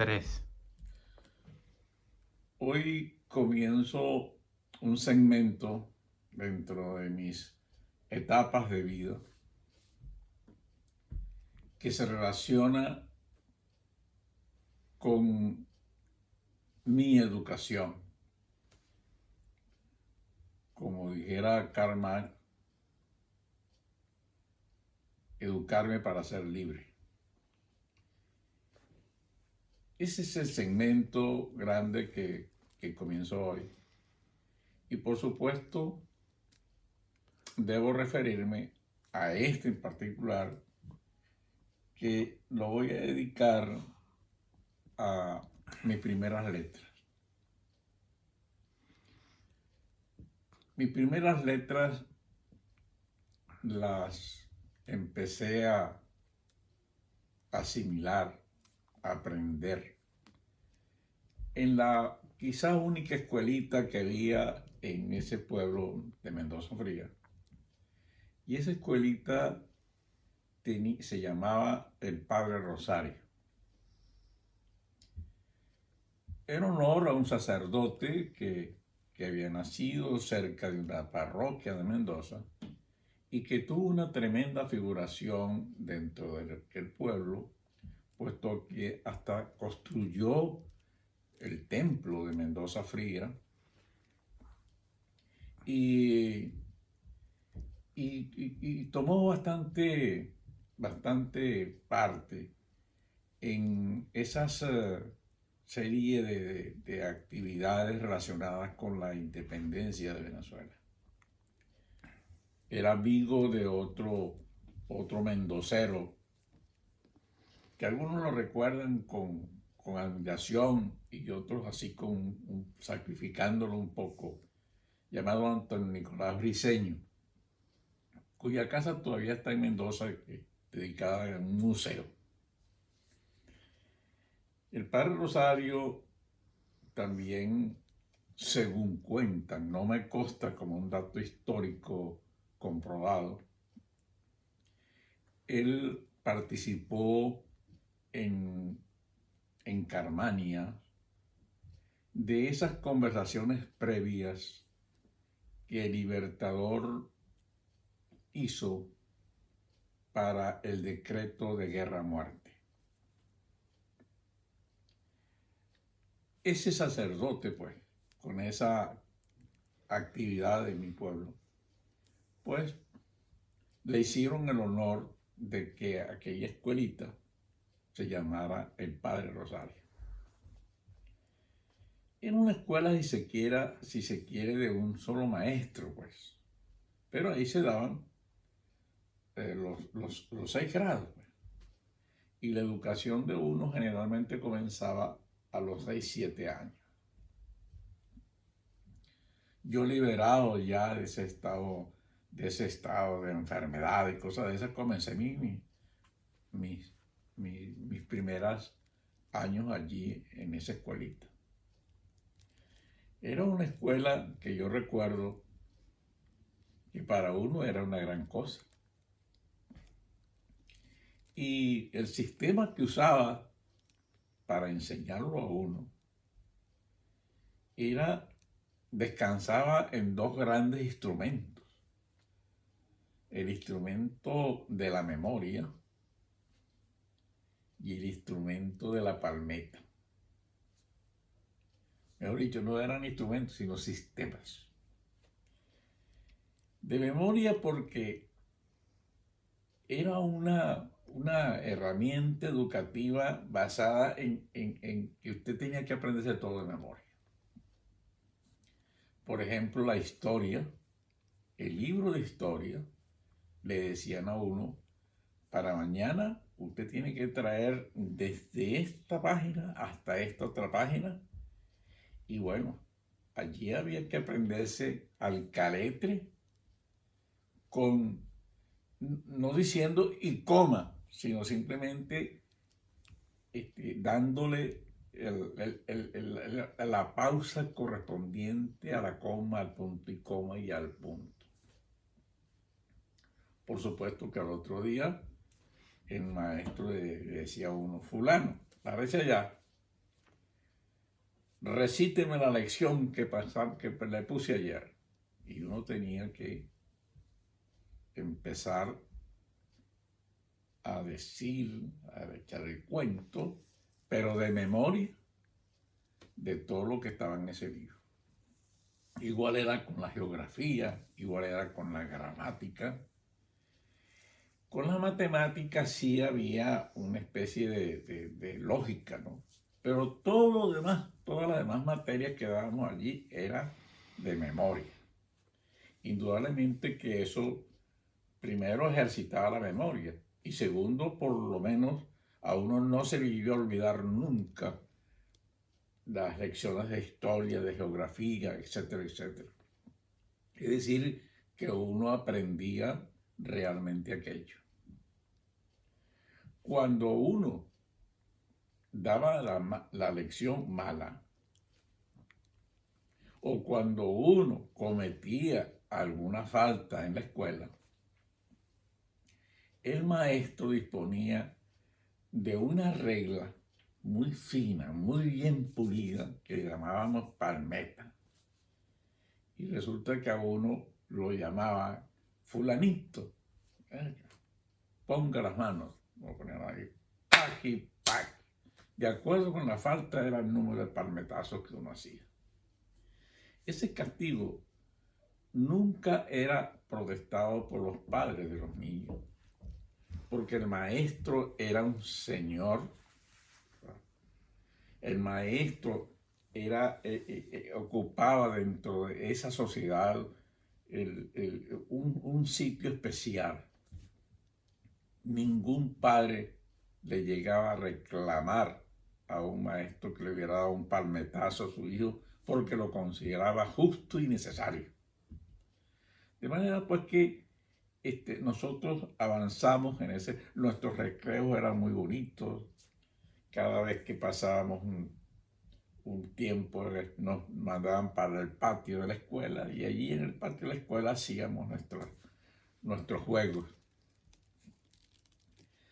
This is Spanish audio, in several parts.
3. Hoy comienzo un segmento dentro de mis etapas de vida que se relaciona con mi educación. Como dijera Karl Marx, educarme para ser libre. Ese es el segmento grande que comienzo hoy. Y por supuesto, debo referirme a este en particular, que lo voy a dedicar a mis primeras letras. Mis primeras letras las empecé a asimilar, a aprender en la quizás única escuelita que había en ese pueblo de Mendoza Fría. Y esa escuelita se llamaba el Padre Rosario. En honor a un sacerdote que había nacido cerca de una parroquia de Mendoza y que tuvo una tremenda figuración dentro del pueblo, puesto que hasta construyó el templo de Mendoza Fría y, y tomó bastante parte en esas serie de actividades relacionadas con la independencia de Venezuela. Era amigo de otro mendocero, que algunos lo recuerdan con admiración y otros así sacrificándolo un poco, llamado Antonio Nicolás Briceño, cuya casa todavía está en Mendoza, dedicada a un museo. El Padre Rosario también, según cuentan, no me consta como un dato histórico comprobado, él participó en Carmania de esas conversaciones previas que el Libertador hizo para el decreto de guerra-muerte. Ese sacerdote, pues, con esa actividad de mi pueblo, pues, le hicieron el honor de que aquella escuelita se llamara el Padre Rosario. Era una escuela, si se quiere, de un solo maestro, pues. Pero ahí se daban los 6 grados, pues. Y la educación de uno generalmente comenzaba a los 6, 7 años. Yo, liberado ya de ese estado de enfermedad y cosas de esas, comencé mis primeros años allí en esa escuelita. Era una escuela que yo recuerdo que para uno era una gran cosa. Y el sistema que usaba para enseñarlo a uno descansaba en 2 grandes instrumentos. El instrumento de la memoria y el instrumento de la palmeta. Mejor dicho, no eran instrumentos, sino sistemas. De memoria porque era una herramienta educativa basada en que usted tenía que aprenderse todo de memoria. Por ejemplo, la historia, el libro de historia, le decían a uno, para mañana usted tiene que traer desde esta página hasta esta otra página. Y bueno, allí había que aprenderse al caletre no diciendo y coma, sino simplemente dándole la pausa correspondiente a la coma, al punto y coma y al punto. Por supuesto que al otro día el maestro le decía a uno, fulano, párese allá, recíteme la lección que le puse ayer. Y uno tenía que empezar a decir, a echar el cuento, pero de memoria, de todo lo que estaba en ese libro. Igual era con la geografía, igual era con la gramática. Con la matemática sí había una especie de lógica, ¿no? Pero todo lo demás, todas las demás materias que dábamos allí era de memoria. Indudablemente que eso primero ejercitaba la memoria y segundo, por lo menos a uno no se le iba a olvidar nunca las lecciones de historia, de geografía, etcétera, etcétera. Es decir, que uno aprendía realmente aquello. Cuando uno daba la lección mala o cuando uno cometía alguna falta en la escuela, el maestro disponía de una regla muy fina, muy bien pulida, que llamábamos palmeta. Y resulta que a uno lo llamaba fulanito. Ponga las manos, lo ponían ahí, paqui, paqui. De acuerdo con la falta era el número de palmetazos que uno hacía. Ese castigo nunca era protestado por los padres de los niños, porque el maestro era un señor. El maestro ocupaba dentro de esa sociedad un sitio especial. Ningún padre le llegaba a reclamar a un maestro que le hubiera dado un palmetazo a su hijo porque lo consideraba justo y necesario. De manera pues que nosotros avanzamos en ese, nuestros recreos eran muy bonitos. Cada vez que pasábamos un tiempo nos mandaban para el patio de la escuela y allí en el patio de la escuela hacíamos nuestros juegos.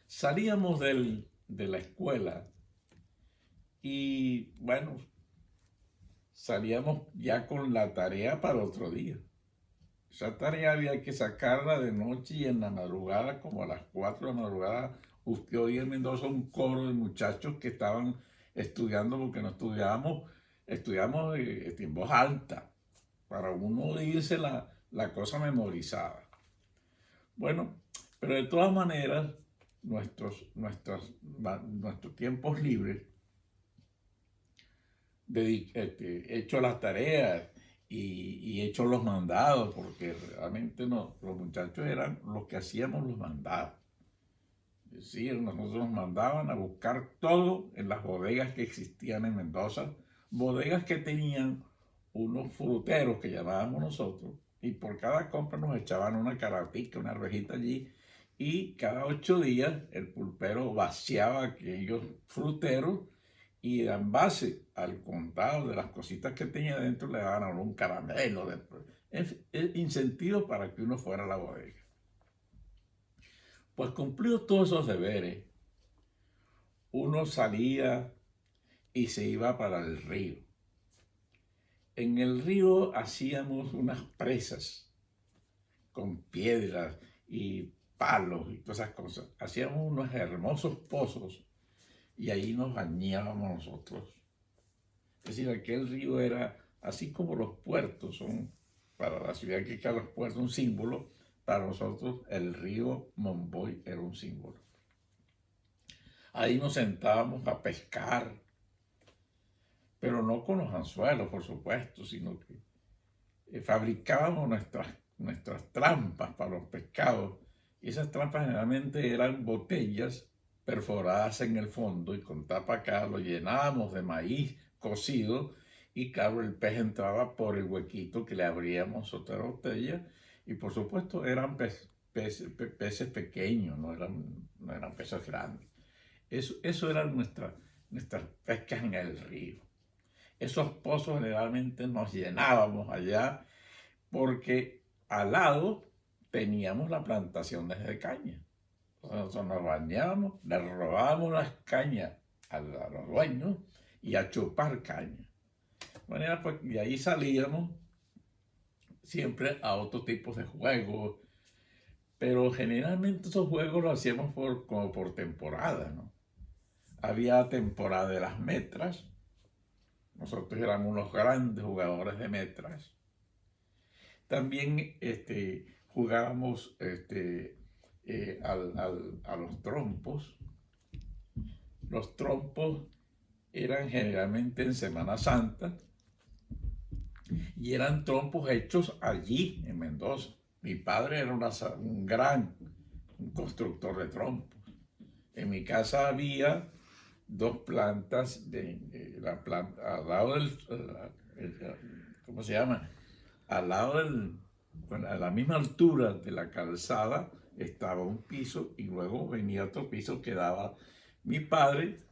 Salíamos de la escuela y bueno, salíamos ya con la tarea para otro día. Esa tarea había que sacarla de noche y en la madrugada, como a las 4 de la madrugada, usted oía en Mendoza un coro de muchachos que estaban estudiando, porque no estudiamos en voz alta, para uno oírse la cosa memorizada. Bueno, pero de todas maneras, nuestros tiempos libres, hecho las tareas y hecho los mandados, porque realmente no, los muchachos eran los que hacíamos los mandados. Es decir, nosotros nos mandaban a buscar todo en las bodegas que existían en Mendoza, bodegas que tenían unos fruteros que llamábamos nosotros, y por cada compra nos echaban una caratica, una arvejita allí, y cada 8 días el pulpero vaciaba aquellos fruteros y en base al contado de las cositas que tenía dentro le daban a uno un caramelo, incentivos para que uno fuera a la bodega. Pues cumplidos todos esos deberes, uno salía y se iba para el río. En el río hacíamos unas presas con piedras y palos y todas esas cosas. Hacíamos unos hermosos pozos y ahí nos bañábamos nosotros. Es decir, aquel río era, así como los puertos son para la ciudad que queda los puertos un símbolo, para nosotros el río Monboy era un símbolo. Ahí nos sentábamos a pescar, pero no con los anzuelos, por supuesto, sino que fabricábamos nuestras trampas para los pescados. Y esas trampas generalmente eran botellas perforadas en el fondo y con tapa acá lo llenábamos de maíz cocido y claro, el pez entraba por el huequito que le abríamos otra botella y por supuesto eran peces pequeños, no eran peces grandes. Eso eran nuestras pescas en el río. Esos pozos generalmente nos llenábamos allá porque al lado teníamos la plantación de caña. Nosotros nos bañábamos, le robábamos las cañas a los dueños y a chupar caña. De manera pues, de ahí salíamos siempre a otros tipos de juegos, pero generalmente esos juegos los hacíamos como por temporada, ¿no? Había temporada de las metras, nosotros éramos unos grandes jugadores de metras. También jugábamos a los trompos. Los trompos eran generalmente en Semana Santa y eran trompos hechos allí en Mendoza. Mi padre era un gran constructor de trompos. En mi casa había dos plantas, la planta al lado ¿cómo se llama? Al lado bueno, a la misma altura de la calzada estaba un piso y luego venía otro piso que daba mi padre.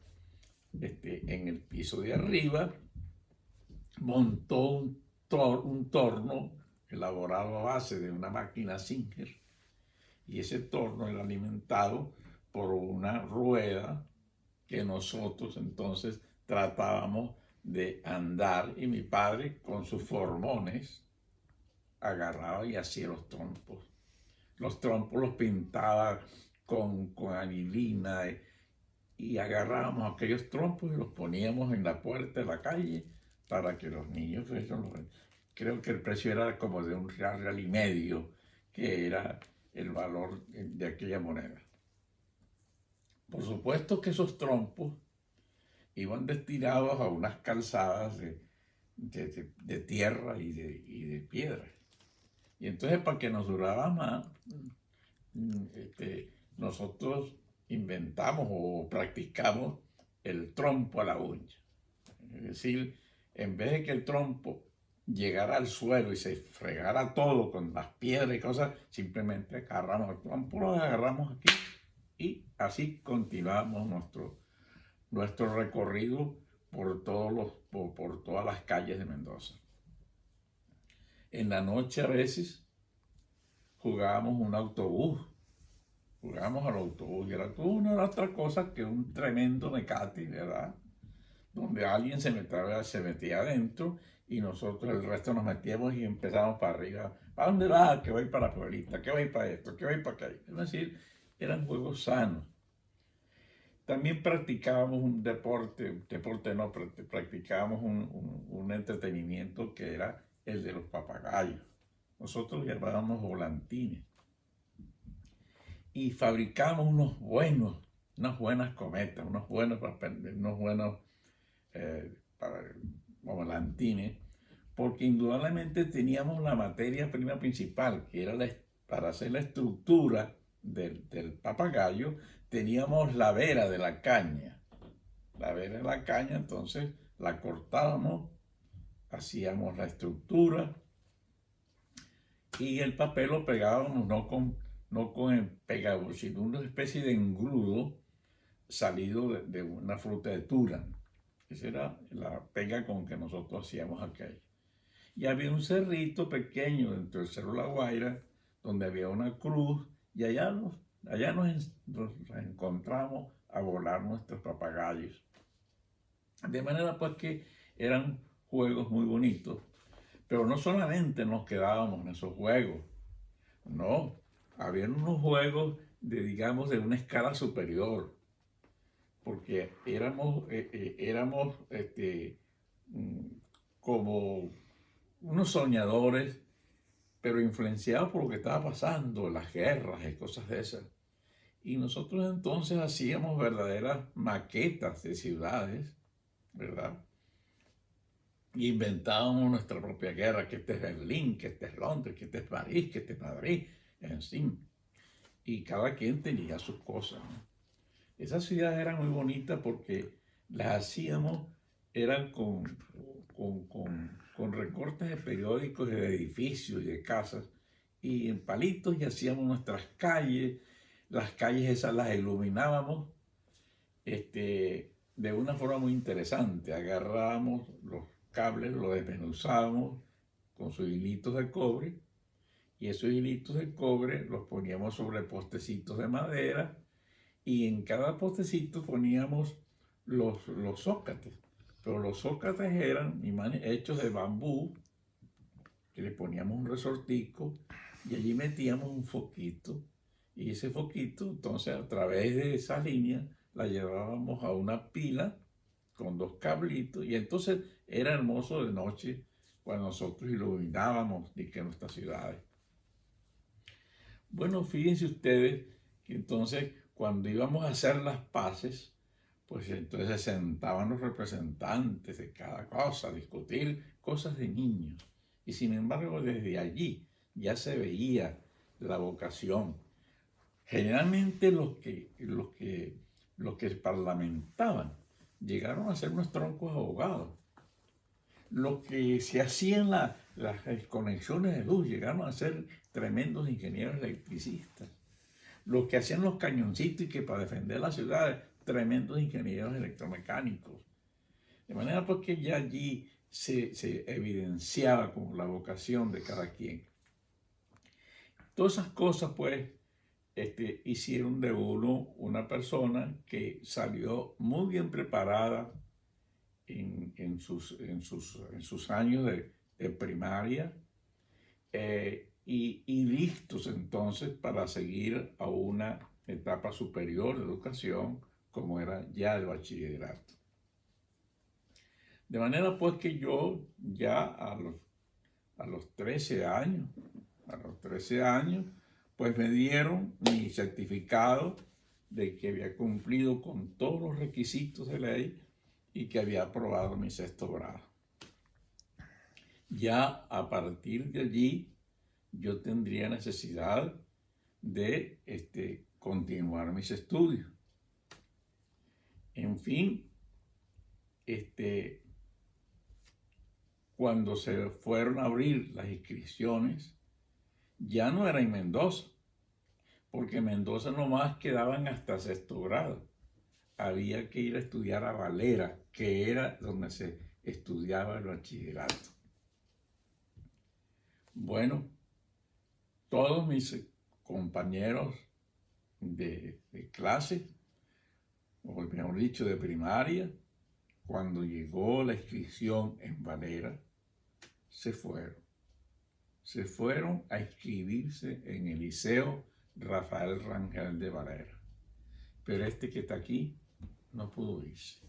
En el piso de arriba montó un torno elaborado a base de una máquina Singer, y ese torno era alimentado por una rueda que nosotros entonces tratábamos de andar, y mi padre con sus formones agarraba y hacía los trompos. Los trompos los pintaba con anilina y agarrábamos aquellos trompos y los poníamos en la puerta de la calle para que los niños, creo que el precio era como de $1,5, que era el valor de aquella moneda. Por supuesto que esos trompos iban destinados a unas calzadas de tierra y de piedra. Y entonces, para que nos durara más, nosotros inventamos o practicamos el trompo a la uña. Es decir, en vez de que el trompo llegara al suelo y se fregara todo con las piedras y cosas, simplemente agarramos el trompo, lo agarramos aquí y así continuamos nuestro recorrido por todas las calles de Mendoza. En la noche a veces jugábamos al autobús, y el autobús no era otra cosa que un tremendo mecate, ¿verdad? Donde alguien se metía adentro y nosotros el resto nos metíamos y empezábamos para arriba. ¿Para dónde vas? Que voy para la Pueblita, que voy para esto, que voy para acá. Es decir, eran juegos sanos. También practicábamos un practicábamos un entretenimiento que era el de los papagayos. Nosotros llamábamos volantines. Y fabricábamos unas buenas cometas, unos buenos volantines, porque indudablemente teníamos la materia prima principal, que era para hacer la estructura del papagayo, teníamos la vera de la caña. La vera de la caña, entonces la cortábamos, hacíamos la estructura y el papel lo pegábamos no con el pegador, sino una especie de engrudo salido de una fruta de tula. Esa era la pega con que nosotros hacíamos aquello. Y había un cerrito pequeño dentro del Cerro La Guaira, donde había una cruz, y allá nos encontramos a volar nuestros papagayos. De manera pues que eran juegos muy bonitos, pero no solamente nos quedábamos en esos juegos, no, había unos juegos digamos, de una escala superior, porque éramos como unos soñadores, pero influenciados por lo que estaba pasando, las guerras y cosas de esas. Y nosotros entonces hacíamos verdaderas maquetas de ciudades, ¿verdad? Y inventábamos nuestra propia guerra, que este es Berlín, que este es Londres, que este es París, que este es Madrid, en fin. Y cada quien tenía sus cosas, ¿no? Esas ciudades eran muy bonitas porque las hacíamos, eran con recortes de periódicos, de edificios y de casas, y en palitos, y hacíamos nuestras calles. Las calles esas las iluminábamos de una forma muy interesante. Agarrábamos los cables, los desmenuzábamos con sus hilitos de cobre, y esos hilitos de cobre los poníamos sobre postecitos de madera, y en cada postecito poníamos los zócates. Pero los zócates eran hechos de bambú, que le poníamos un resortico y allí metíamos un foquito. Y ese foquito, entonces, a través de esa línea, la llevábamos a una pila con dos cablitos. Y entonces era hermoso de noche cuando nosotros iluminábamos nuestras ciudades. Bueno, fíjense ustedes que entonces cuando íbamos a hacer las paces, pues entonces se sentaban los representantes de cada cosa a discutir cosas de niños. Y sin embargo, desde allí ya se veía la vocación. Generalmente los que parlamentaban llegaron a ser unos troncos abogados. Los que se hacían las conexiones de luz llegaron a ser tremendos ingenieros electricistas. Los que hacían los cañoncitos y que para defender las ciudades, tremendos ingenieros electromecánicos. De manera pues que ya allí se evidenciaba como la vocación de cada quien. Todas esas cosas pues hicieron de uno una persona que salió muy bien preparada en sus años de primaria y listos entonces para seguir a una etapa superior de educación como era ya el bachillerato. De manera pues que yo ya a los 13 años, pues me dieron mi certificado de que había cumplido con todos los requisitos de ley y que había aprobado mi sexto grado. Ya a partir de allí yo tendría necesidad de continuar mis estudios. En fin, cuando se fueron a abrir las inscripciones, ya no era en Mendoza, porque en Mendoza nomás quedaban hasta sexto grado. Había que ir a estudiar a Valera, que era donde se estudiaba el bachillerato. Bueno, todos mis compañeros de clase, o mejor dicho, de primaria, cuando llegó la inscripción en Valera, se fueron a inscribirse en el Liceo Rafael Rangel de Valera. Pero que está aquí no pudo irse.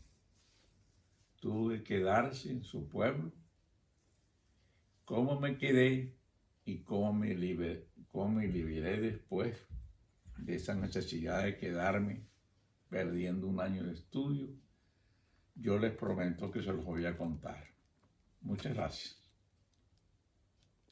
Tuvo que quedarse en su pueblo. ¿Cómo me quedé y cómo me liberé después de esa necesidad de quedarme perdiendo un año de estudio? Yo les prometo que se los voy a contar. Muchas gracias.